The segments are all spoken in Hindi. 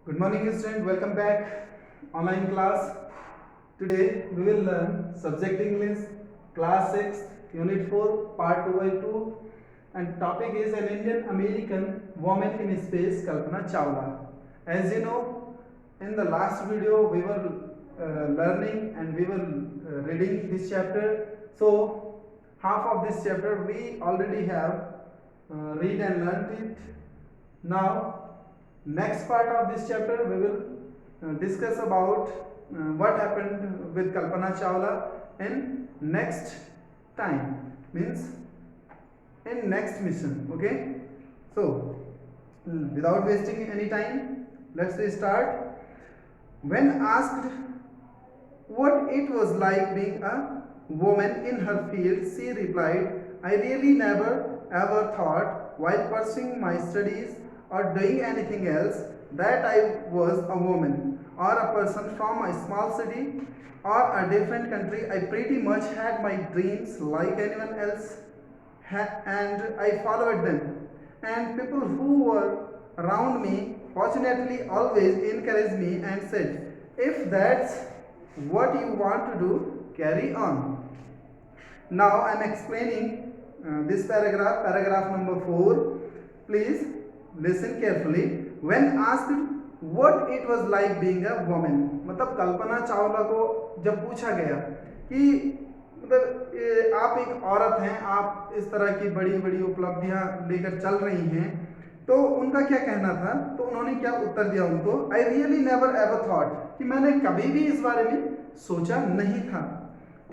Good morning student, welcome back online class. Today we will learn subject English class 6 unit 4 part 2 by 2 and topic is an Indian American woman in space Kalpana Chawla. As you know, in the last video we were learning and we were reading this chapter. So half of this chapter we already have read and learned it. Now next part of this chapter we will discuss about what happened with Kalpana Chawla in next time, means in next mission. Okay, so without wasting any time, let's start. When asked what it was like being a woman in her field, she replied, I really never ever thought while pursuing my studies or doing anything else that I was a woman or a person from a small city or a different country. I pretty much had my dreams like anyone else and I followed them. And people who were around me fortunately always encouraged me and said, if that's what you want to do, carry on. Now I am explaining this paragraph number 4. Please listen carefully. When asked what it was like being a woman, मतलब कल्पना चावला को जब पूछा गया कि मतलब आप एक औरत हैं, आप इस तरह की बड़ी बड़ी उपलब्धियां लेकर चल रही हैं, तो उनका क्या कहना था, तो उन्होंने क्या उत्तर दिया उनको, I really never ever thought, कि मैंने कभी भी इस बारे में सोचा नहीं था.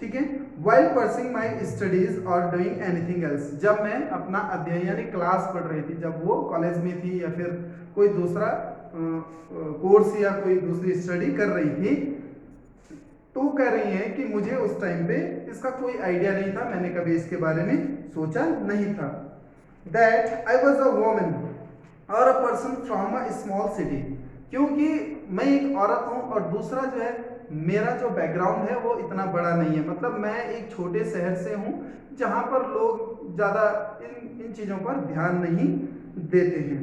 ठीक है, वाइल परसिंग माई स्टडीज और डूइंग एनीथिंग एल्स, जब मैं अपना अध्ययन यानी क्लास पढ़ रही थी, जब वो कॉलेज में थी या फिर कोई दूसरा कोर्स या कोई दूसरी स्टडी कर रही थी, तो कह रही हैं कि मुझे उस टाइम पे इसका कोई आइडिया नहीं था, मैंने कभी इसके बारे में सोचा नहीं था. That I was a woman और a person from a small city, क्योंकि मैं एक औरत हूँ और दूसरा जो है मेरा जो बैकग्राउंड है वो इतना बड़ा नहीं है, मतलब मैं एक छोटे शहर से हूँ जहाँ पर लोग ज़्यादा इन चीज़ों पर ध्यान नहीं देते हैं.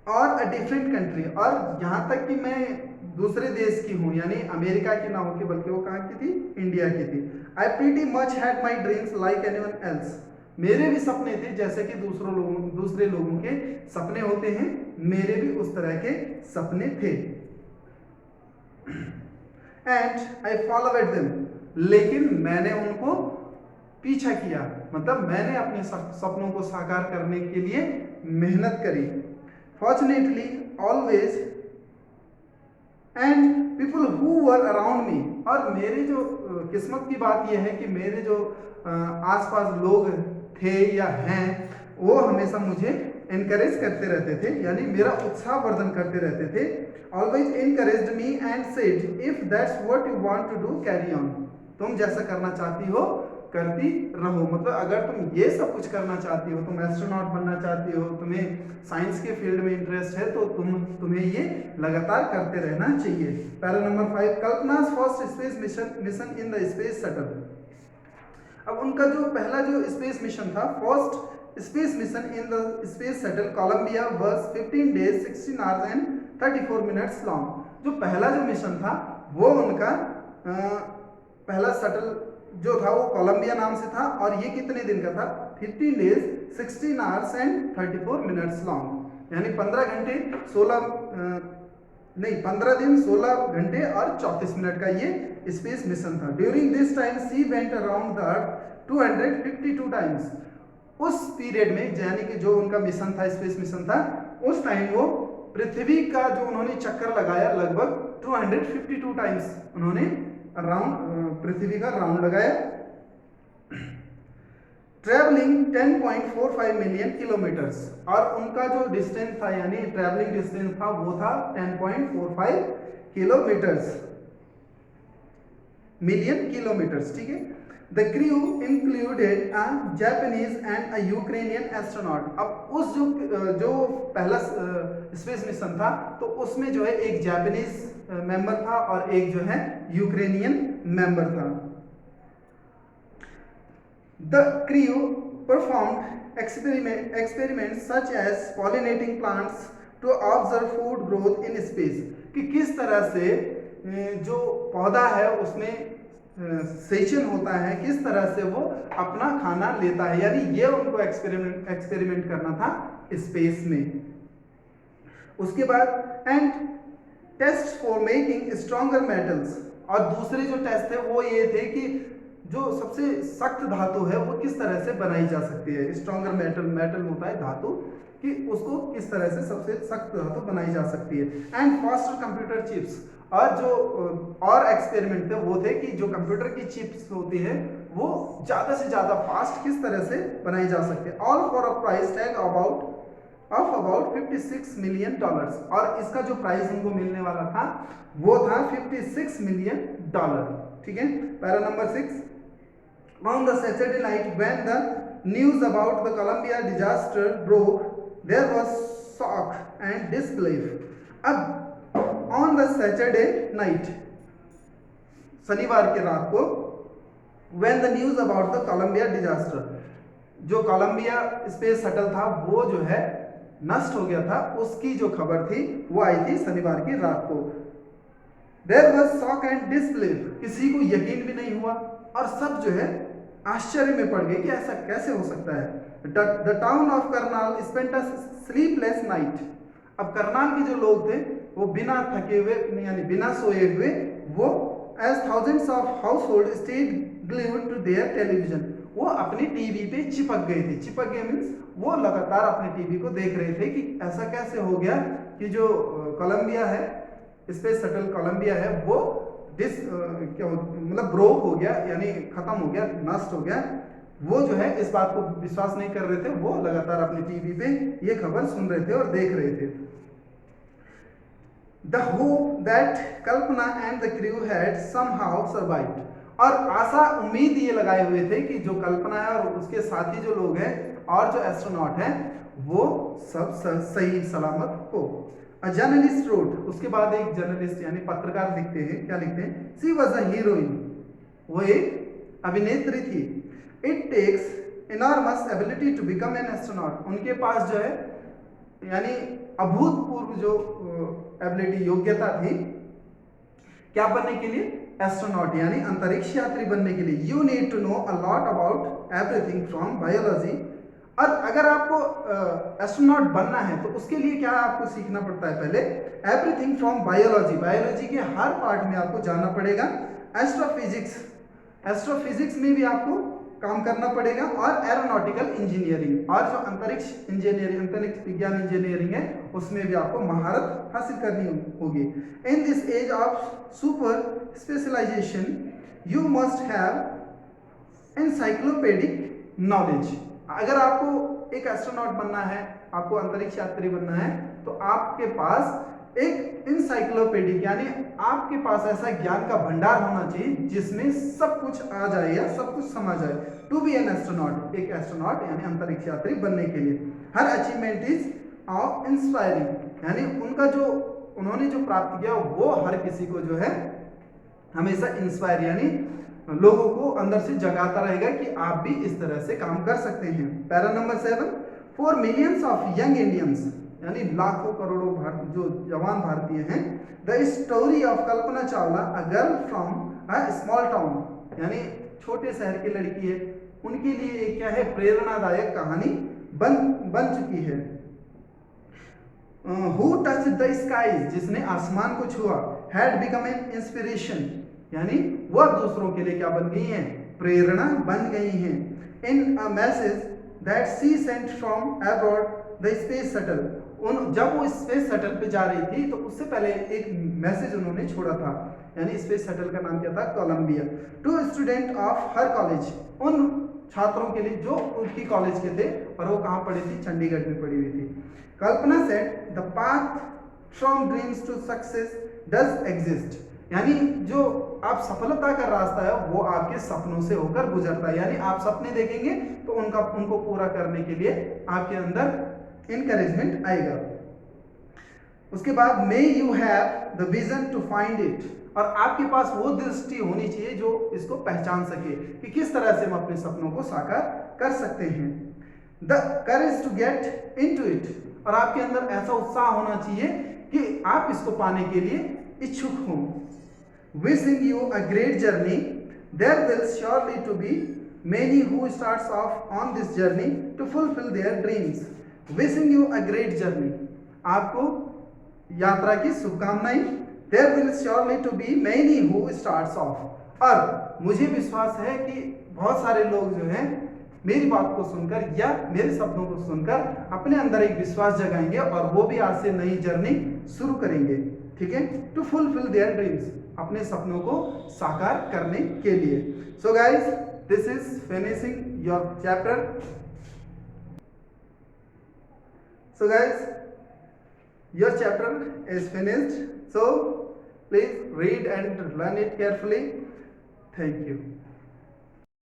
और अ डिफरेंट कंट्री, और यहाँ तक कि मैं दूसरे देश की हूँ, यानी अमेरिका की ना होके बल्कि वो कहाँ की थी, इंडिया की थी. I pretty much had my dreams like anyone else, मेरे भी सपने थे जैसे कि दूसरे लोगों के सपने होते हैं, मेरे भी उस तरह के सपने थे. एंड आई फॉलोवेड देम, लेकिन मैंने उनको पीछा किया, मतलब मैंने अपने सपनों को साकार करने के लिए मेहनत करी. Fortunately always and people who were around me, और मेरी जो किस्मत की बात यह है कि मेरे जो आसपास लोग थे या हैं वो हमेशा मुझे इनकरेज करते रहते थे, यानी मेरा उत्साह वर्धन करते रहते थे. Always encouraged me and said if that's what you want to do carry on, तुम जैसा करना चाहती हो करती रहो, मतलब अगर तुम ये सब कुछ करना चाहती हो, तुम एस्ट्रोनॉट बनना चाहती हो, तुम्हें साइंस के फील्ड में इंटरेस्ट है, तो तुम्हें ये लगातार करते रहना चाहिए. Para number 5, Kalpana's first space mission in the space shuttle. अब उनका जो पहला जो स्पेस मिशन था, first space mission in the space shuttle Columbia was 15 days 16 hours and 34 minutes long. जो पहला जो मिशन था वो उनका पहला शटल जो था वो कोलंबिया नाम से था, और ये कितने दिन का था, 15 days 16 hours and 34 minutes long, यानी 15 घंटे 15 दिन 16 घंटे और 34 मिनट का ये स्पेस मिशन था. During this time she went around the earth 252 times. उस पीरियड में, यानी कि जो उनका मिशन था, स्पेस मिशन था, उस टाइम वो पृथ्वी का जो उन्होंने चक्कर लगाया लगभग 252 टाइम्स उन्होंने राउंड पृथ्वी का राउंड लगाया. ट्रेवलिंग 10.45 मिलियन किलोमीटर्स, और उनका जो डिस्टेंस था यानी ट्रेवलिंग डिस्टेंस था वो था 10.45 किलोमीटर्स, मिलियन किलोमीटर्स. ठीक है. The crew included a Japanese and a Ukrainian astronaut. अब उस जो पहला स्पेस मिशन था तो उसमें जो है एक जापानीज मेंबर था और एक जो है यूक्रेनियन मेंबर था. The crew performed experiments such as pollinating plants, to observe food growth in space, कि किस तरह से जो पौधा है उसमें सेशन होता है, किस तरह से वो अपना खाना लेता है, यानी ये उनको एक्सपेरिमेंट करना था स्पेस में। उसके बाद and test for making stronger metals, और दूसरे जो टेस्ट थे वो ये थे कि जो सबसे सख्त धातु है वो किस तरह से बनाई जा सकती है। स्ट्रॉन्गर मेटल होता है धातु, कि उसको किस तरह से सबसे सख्त धातु बनाई जा सकती है। एंड फास्टर कंप्यूटर चिप्स, और जो और एक्सपेरिमेंट थे वो थे कि जो कंप्यूटर की चिप्स होती है वो ज़्यादा से ज़्यादा फास्ट किस तरह से बनाई जा सकती है। All for a price tag about $56 million, और इसका जो प्राइस उनको मिलने वाला था वो था $56 मिलियन। ठीक है। Para number 6, on the Saturday night when the news about the Columbia disaster broke, there was shock and disbelief. अब on the Saturday night, शनिवार के रात को, when the news about the Columbia disaster, जो कोलंबिया स्पेस शटल था वो जो है नष्ट हो गया था, उसकी जो खबर थी वो आई थी शनिवार की रात को। There was shock and disbelief, किसी को यकीन भी नहीं हुआ और सब जो है आश्चर्य में पड़ गए कि ऐसा कैसे हो सकता है। The town of Karnal spent a sleepless night. अब करनाल के जो लोग थे वो बिना थके हुए यानी बिना सोए हुए वो as thousands of households stayed glued to their television, वो अपनी टीवी पे चिपक गए थे। चिपक गए मीन्स वो लगातार अपने टीवी को देख रहे थे कि ऐसा कैसे हो गया कि जो कोलंबिया है, स्पेस शटल कोलंबिया है, वो क्या मतलब ब्रोक हो गया, यानी खत्म हो गया, नष्ट हो गया। वो जो है इस बात को विश्वास नहीं कर रहे थे, वो लगातार अपनी टीवी पे ये खबर सुन रहे थे और देख रहे थे। The hope that Kalpana and the crew had somehow survived, और आशा उम्मीद ये लगाए हुए थे कि जो कल्पना है और उसके साथी जो लोग हैं और जो एस्ट्रोनॉट हैं वो सब सही सलामत हो। A journalist wrote, उसके बाद एक जर्नलिस्ट यानी पत्रकार लिखते हैं, क्या लिखते हैं? She was a heroine, वो एक अभिनेत्री थी। It takes enormous ability to become an astronaut, उनके पास जो है यानी अभूतपूर्व जो एबिलिटी योग्यता थी क्या बनने के लिए? एस्ट्रोनॉट यानी अंतरिक्ष यात्री बनने के लिए। You need to know a lot about everything from biology, और अगर आपको एस्ट्रोनॉट बनना है तो उसके लिए क्या आपको सीखना पड़ता है? पहले एवरीथिंग फ्रॉम बायोलॉजी, बायोलॉजी के हर पार्ट में आपको जानना पड़ेगा। एस्ट्रोफिजिक्स, एस्ट्रोफिजिक्स में भी आपको काम करना पड़ेगा, और एरोनॉटिकल इंजीनियरिंग, और जो अंतरिक्ष इंजीनियरिंग, अंतरिक्ष विज्ञान इंजीनियरिंग है उसमें भी आपको महारत हासिल करनी होगी। In this age of super specialisation you must have encyclopaedic knowledge. अगर आपको एक एस्ट्रोनॉट बनना है, आपको अंतरिक्ष यात्री बनना है, तो आपके पास एक इंसाइक्लोपीडिक यानी आपके पास ऐसा ज्ञान का भंडार होना चाहिए जिसमें सब कुछ आ जाए या सब कुछ समझ आए। टू बी एन एस्ट्रोनॉट, एक एस्ट्रोनॉट यानी अंतरिक्ष यात्री बनने के लिए। हर अचीवमेंट इज ऑफ इंस्पायरिंग, यानी उनका जो उन्होंने जो प्राप्त किया वो हर किसी को जो है हमेशा इंस्पायर यानी लोगों को अंदर से जगाता रहेगा कि आप भी इस तरह से काम कर सकते हैं। Para number 7, for millions of young Indians, यानी लाखों करोड़ों जो जवान भारतीय हैं, the story of Kalpana Chawla, a girl from a small town, यानी छोटे शहर की लड़की है, उनके लिए एक क्या है? प्रेरणादायक कहानी बन चुकी है। हु टच द स्काईज, जिसने आसमान को छुआ, हैड बिकम एन इंस्पिरेशन, यानी वह दूसरों के लिए क्या बन गई हैं? प्रेरणा बन गई हैं। In a message that she sent from abroad the space shuttle, जब वो स्पेस शटल पे जा रही थी तो उससे पहले एक मैसेज उन्होंने छोड़ा था, यानी स्पेस शटल का नाम क्या था? Columbia. Two student of her college, उन छात्रों के लिए जो उनकी कॉलेज के थे, और वो कहाँ पढ़ी थी? चंडीगढ़ में पढ़ी हुई थी। Kalpana said the path from dreams to success does exist, यानी जो आप सफलता का रास्ता है वो आपके सपनों से होकर गुजरता है, यानी आप सपने देखेंगे तो उनको पूरा करने के लिए आपके अंदर इनकरेजमेंट आएगा। उसके बाद may you have the vision to find it, और आपके पास वो दृष्टि होनी चाहिए जो इसको पहचान सके कि किस तरह से हम अपने सपनों को साकार कर सकते हैं। The courage to get into it, और आपके अंदर ऐसा उत्साह होना चाहिए कि आप इसको पाने के लिए इच्छुक हों। Wishing you a great journey. There will surely to be many who starts off on this journey to fulfill their dreams. Wishing you a great journey. आपको यात्रा की शुभकामनाएं। There will surely to be many who starts off. और मुझे विश्वास है कि बहुत सारे लोग जो हैं मेरी बात को सुनकर या मेरे शब्दों को सुनकर अपने अंदर एक विश्वास जगाएंगे और वो भी आज से नई जर्नी शुरू करेंगे, ठीक है, टू फुलफिल देयर ड्रीम्स, अपने सपनों को साकार करने के लिए। So guys, this is finishing your chapter. So guys, your chapter is finished, so please read and learn it carefully. Thank you.